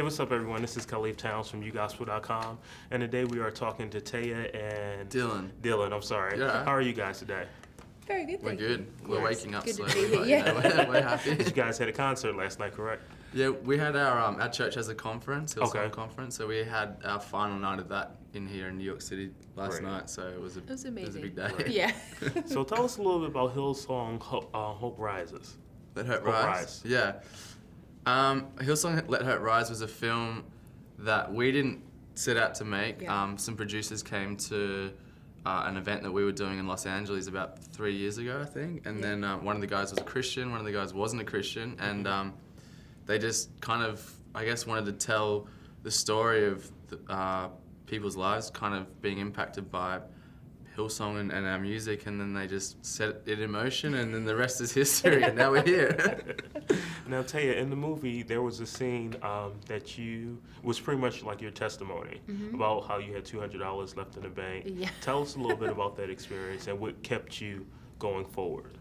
what's up, everyone? This is Khalif Towns from uGospel.com, and today we are talking to Taya and Dylan, I'm sorry. Yeah. How are you guys today? Very good, We're thank good. you. We're Yes, waking up good to slowly, be but here. you know, we're happy. You guys had a concert last night, correct? Yeah, we had our church has a conference, Hillsong Okay. conference, so we had our final night of that in here in New York City last Great. night. So it was a amazing. big day. Great. Yeah. So tell us a little bit about Hillsong Hope Rises. Let Hope Hope Rise. Rise. Yeah. Hillsong Let Hope Rise was a film that we didn't set out to make. Yeah. Some producers came to an event that we were doing in Los Angeles about 3 years ago, I think. And then one of the guys was a Christian, one of the guys wasn't a Christian. And they just kind of, I guess, wanted to tell the story of people's lives kind of being impacted by Hillsong and our music, and then they just set it in motion, and then the rest is history, and now we're here. Now, Taya, in the movie, there was a scene that was pretty much like your testimony about how you had $200 left in the bank. Yeah. Tell us a little bit about that experience and what kept you going forward.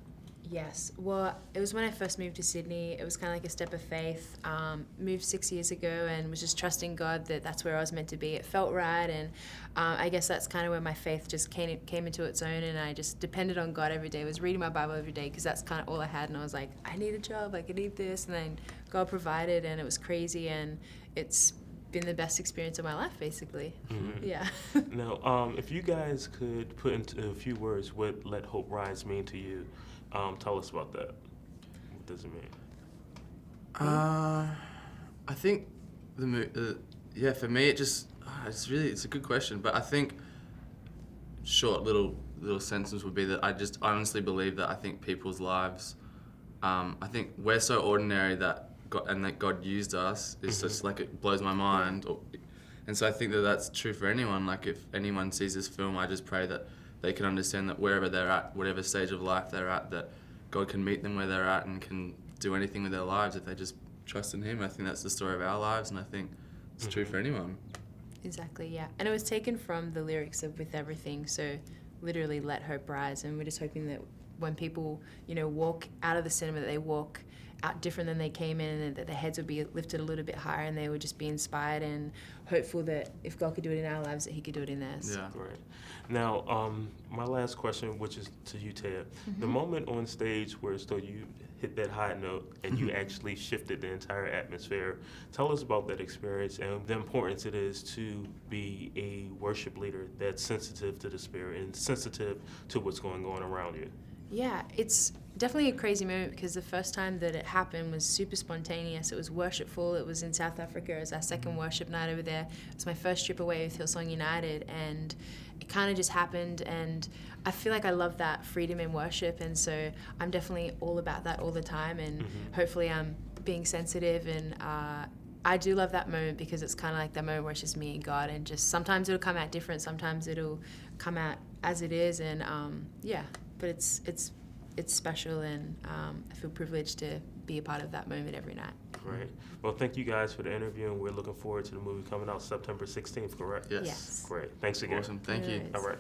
Yes. Well, it was when I first moved to Sydney. It was kind of like a step of faith. Moved 6 years ago and was just trusting God that that's where I was meant to be. It felt right, and I guess that's kind of where my faith just came into its own, and I just depended on God every day. I was reading my Bible every day because that's kind of all I had, and I was like, I need a job, like I need this, and then God provided, and it was crazy, and it's been the best experience of my life, basically. Mm-hmm. Yeah. Now, if you guys could put into a few words what Let Hope Rise mean to you, tell us about that. What does it mean? I think for me it's a good question, but I think short little sentence would be that I just honestly believe that I think people's lives, I think we're so ordinary that God used us is just like, it blows my mind. And so I think that that's true for anyone. Like if anyone sees this film, I just pray that they can understand that wherever they're at, whatever stage of life they're at, that God can meet them where they're at and can do anything with their lives if they just trust in Him. I think that's the story of our lives, and I think it's true for anyone. Exactly, yeah. And it was taken from the lyrics of With Everything, so literally let hope rise. And we're just hoping that when people, walk out of the cinema, that they walk out different than they came in, and that their heads would be lifted a little bit higher, and they would just be inspired and hopeful that if God could do it in our lives, that He could do it in theirs. Yeah. Right. Now, my last question, which is to you, Taya. The moment on stage where it's though you hit that high note and you actually shifted the entire atmosphere, tell us about that experience and the importance it is to be a worship leader that's sensitive to the Spirit and sensitive to what's going on around you. Yeah, it's definitely a crazy moment because the first time that it happened was super spontaneous. It was worshipful. It was in South Africa. It was our second worship night over there. It was my first trip away with Hillsong United, and it kind of just happened, and I feel like I love that freedom in worship, and so I'm definitely all about that all the time, and hopefully I'm being sensitive, and I do love that moment because it's kind of like that moment where it's just me and God, and just sometimes it'll come out different, sometimes it'll come out as it is, and but it's special, and I feel privileged to be a part of that moment every night. Great. Well, thank you guys for the interview, and we're looking forward to the movie coming out September 16th, correct? Yes. Yes. Great. Thanks again. Awesome. Thank you. Anyways. All right.